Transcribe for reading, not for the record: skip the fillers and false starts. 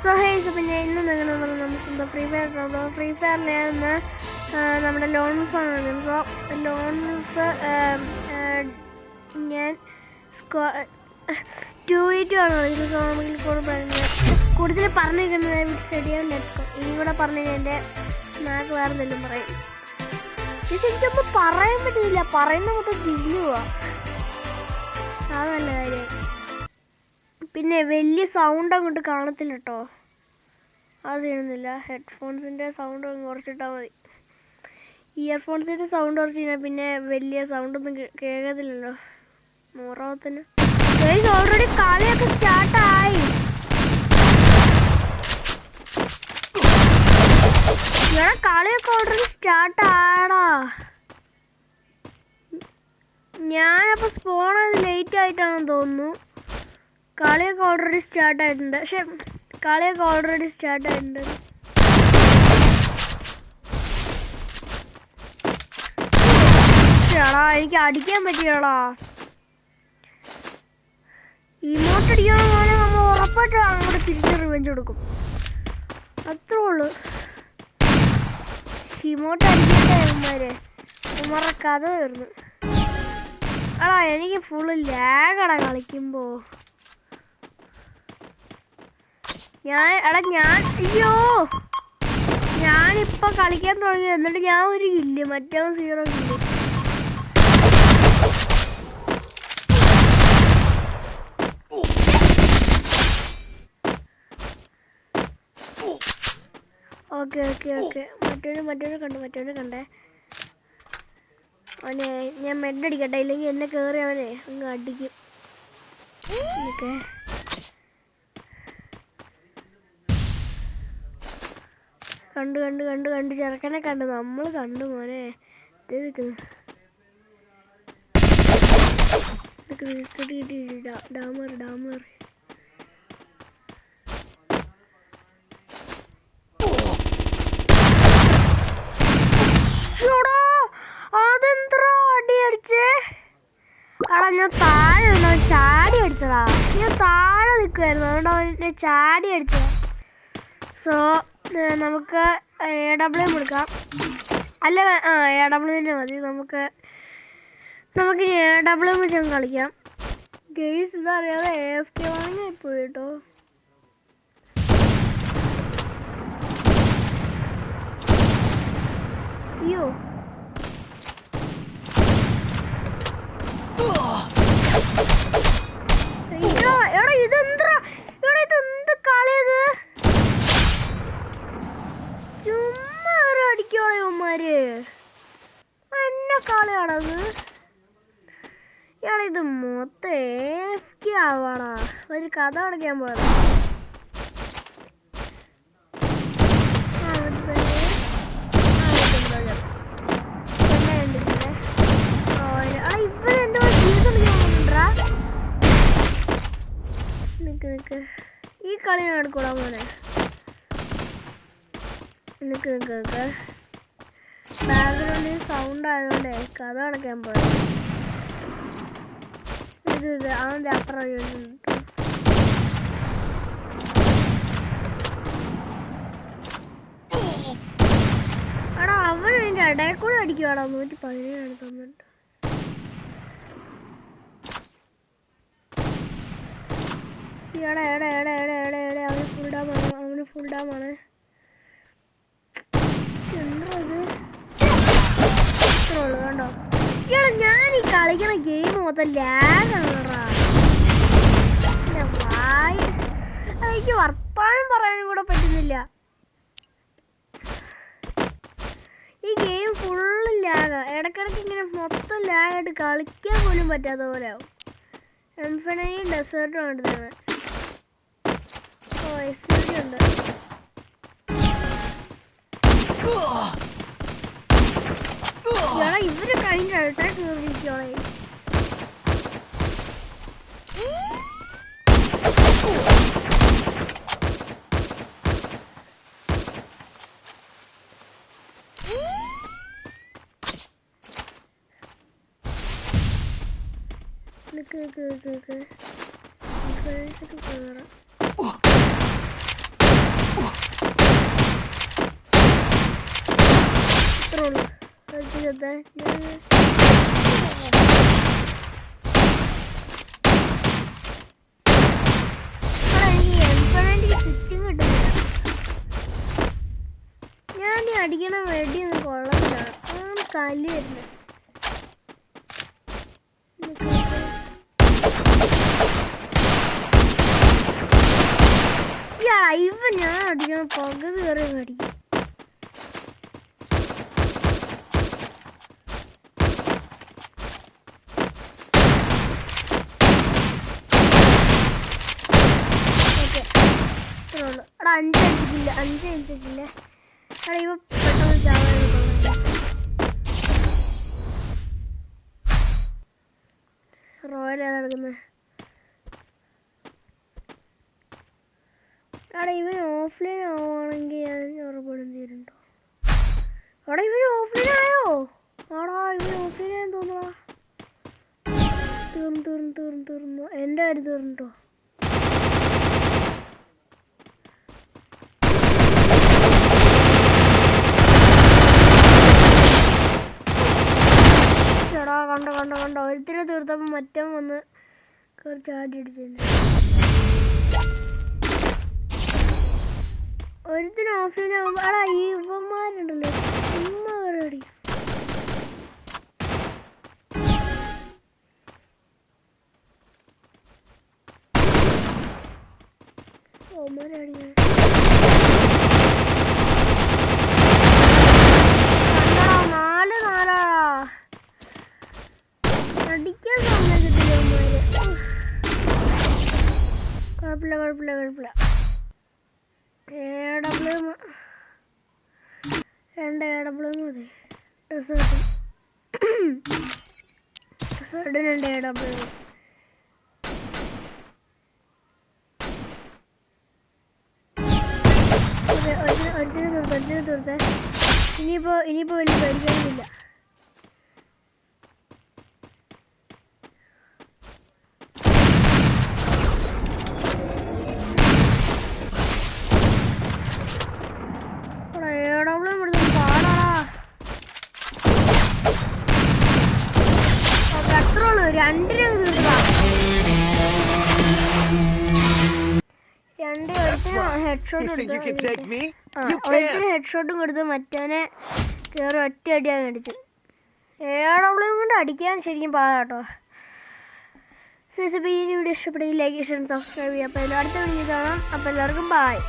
So Hayes പിന്നെ ഇന്ന് നിങ്ങൾ നമുക്ക് ഫ്രീ ഫയറിൽ നമ്മുടെ ലോൺ വിൽഫാണ്. സോ ലോൺ വിൽഫ് ഞാൻ 2v2 ആണ് കളിക്കുന്നത്. സോ നമുക്ക് കൂടുതൽ പറഞ്ഞിരിക്കുന്നത് സ്റ്റഡിയാൻ എടുക്കും. ഇനി കൂടെ പറഞ്ഞു കഴിഞ്ഞാൽ എൻ്റെ നാക്ക് വേറെ എന്തെങ്കിലും പറയും. എനിക്കൊന്നും പറയാൻ പറ്റുന്നില്ല, പറയുന്ന മൊത്തം തിരിഞ്ഞുപോവാ. അത് നല്ല കാര്യം. പിന്നെ വലിയ സൗണ്ട് അങ്ങോട്ട് കാണത്തില്ല കേട്ടോ, അത് ചെയ്യുന്നില്ല. ഹെഡ്ഫോൺസിൻ്റെ സൗണ്ട് കുറച്ചിട്ടാൽ മതി. ഇയർഫോൺസിൻ്റെ സൗണ്ട് കുറച്ച് കഴിഞ്ഞാൽ പിന്നെ വലിയ സൗണ്ടൊന്നും കേൾക്കത്തില്ലല്ലോ. നൂറാവത്തിന് ഓൾറെഡി കളിയൊക്കെ സ്റ്റാർട്ടായി. കളിയൊക്കെ ഓൾറെഡി സ്റ്റാർട്ടാടാ. ഞാനപ്പോൾ സ്പോൺ ചെയ്ത് ലേറ്റ് ആയിട്ടാണെന്ന് തോന്നുന്നു. കളിയൊക്കെ ഓൾറെഡി സ്റ്റാർട്ടായിട്ടുണ്ട്. എനിക്ക് അടിക്കാൻ പറ്റിയടാ. ഇമോട്ട് അടിക്കാന്ന് പറഞ്ഞാൽ നമ്മൾ ഉറപ്പായിട്ട് അങ്ങോട്ട് തിരിച്ച് റിവെഞ്ച് കൊടുക്കും. അത്രേ ഉള്ളൂ. ഇമോട്ട് അടിക്കട്ടെ ഉമ്മറെ കഥ തീർന്നു. എടാ എനിക്ക് ഫുള്ള് ലാഗടാ കളിക്കുമ്പോൾ. അയ്യോ ഞാനിപ്പോൾ കളിക്കാൻ തുടങ്ങി. എന്നിട്ട് ഞാൻ ഒരു കില്ല്, മറ്റേ 0 കില്ല്. ഓക്കെ മറ്റൊരു കണ്ടേ. അവനെ ഞാൻ മെഡടിക്കട്ടെ, ഇല്ലെങ്കിൽ എന്നെ കയറി അവനെ അങ്ങ് അടിക്കും. ഓക്കെ കണ്ട് ചെറുക്കനെ കണ്ട്, നമ്മൾ കണ്ടു മോനെ. ഡാമർ അതെന്താ അടി അടിച്ചേ? എടാ ഞാൻ താഴെ ചാടി അടിച്ചതാ. ഞാൻ താഴെ നിൽക്കുമായിരുന്നു, അതുകൊണ്ട് അവനെ ചാടി അടിച്ചതാ. സോ നമുക്ക് AW എടുക്കാം. അല്ല AW തന്നെ മതി. നമുക്കിനി AW വെച്ച് കളിക്കാം. ഗെയ്സ് ഇതറിയാതെ AFK വാങ്ങിപ്പോയി കേട്ടോ. അയ്യോ എടാ ഇതെന്ത് കളിയത്? ചുമ്മാ അടിക്കോളമാര് എന്നെ കളിയാണത്. ഇയാളെ ഇത് മൊത്തം AFK ആവാടാ. ഒരു കഥ അടയ്ക്കാൻ പോയത്. ഈ കളി ഞാൻ എടുക്കൂടാ മോനെ. നിക്ക് ബാക്ക്ഗ്രൗണ്ടിൽ സൗണ്ട് ആയതുകൊണ്ടേ കഥ അടയ്ക്കാൻ പോയത്. ഇത് അവൻ്റെ അപ്പുറം എടാ അവൻ അതിൻ്റെ ഇടയിൽ കൂടെ അടിക്കുവാടാ. 117 തന്നിട്ട് അവന് ഫുൾ ഡാമാണ്. എന്തത് ഇത്രയുള്ളൂ കണ്ടോ. ഞാൻ ഈ കളിക്കണ ഗെയിം മൊത്തം ലാഗാണോടാ. എനിക്ക് വർത്താനം പറയാനും കൂടെ പറ്റുന്നില്ല. ഈ ഗെയിം ഫുള്ള് ലാഗാ. ഇടയ്ക്കിടയ്ക്ക് ഇങ്ങനെ മൊത്തം ലാഗായിട്ട് കളിക്കാൻ പോലും പറ്റാത്ത പോലെ ആവും. ഇൻഫിനിറ്റി ഡെസേർട്ടും ആണ് തന്നെ. SUV ഉണ്ട്. ഇവര് കഴിഞ്ഞ ആൾക്കാർ കയറിയിരിക്കോളെ. ചത്ത ഞാൻ അടിക്കണ വെടിയൊന്നും കൊള്ളത്തില്ല. കല്ല് വരുന്നത് ഇവ ഞാൻ അടിക്കണ പകുതി വരെ അടിക്കും. എടാ 5 അടിച്ചിട്ടില്ല. എടാ ഇവ പെട്ടെന്ന് ചാവാൻ റോയൽ ഏതാ എടുക്കുന്നത്? അവിടെ ഇവൻ ഓഫ്ലൈൻ ആവുകയാണെങ്കിൽ ഞാൻ ഉറപ്പാടും തീരുണ്ടോ? അവിടെ ഇവൻ ഓഫ്ലൈൻ ആയോ? ആടാ ഇവൻ ഓഫ്ലൈൻ ആയെന്ന് തോന്നുവാ. തീർന്നു എൻ്റെ കാര്യം തീർന്നിട്ടോ. ചേടാ കണ്ടോ ഒരുത്തിനെ തീർത്തപ്പോൾ മറ്റേ വന്ന് കുറച്ച് ആടി അടിച്ചിട്ടുണ്ട്. ഒരുത്തിന് ഓഫ്ലൈൻ ആകുമ്പോൾ എടാ ഈ ഇവന്മാരുണ്ടല്ലോ ചുമ്മാ കയറി അടിക്കാൻ സമ്മതിക്കത്തില്ല അവന്മാര്. കുഴപ്പമില്ല. AW 2 AW മതി. ഡെസേർട്ടിന് 2 AW. ഒരിക്കലും തീർത്തേ. ഇനിയിപ്പോ വലിയ പേടിക്കാനൊന്നുമില്ല. ഹെഡ്ഷോട്ടും കൊടുത്ത് മറ്റവനെ കയറി ഒറ്റ അടിയാൻ അടിച്ചു. AW കൊണ്ട് അടിക്കാൻ ശരിക്കും പാടാട്ടോ. ഈ വീഡിയോ ഇഷ്ടപ്പെടുകയും ലൈക്ക് ചെയ്യാൻ സബ്സ്ക്രൈബ് ചെയ്യുക. അപ്പോൾ അടുത്ത വീഡിയോ കാണാം. അപ്പോൾ എല്ലാവർക്കും ബൈ.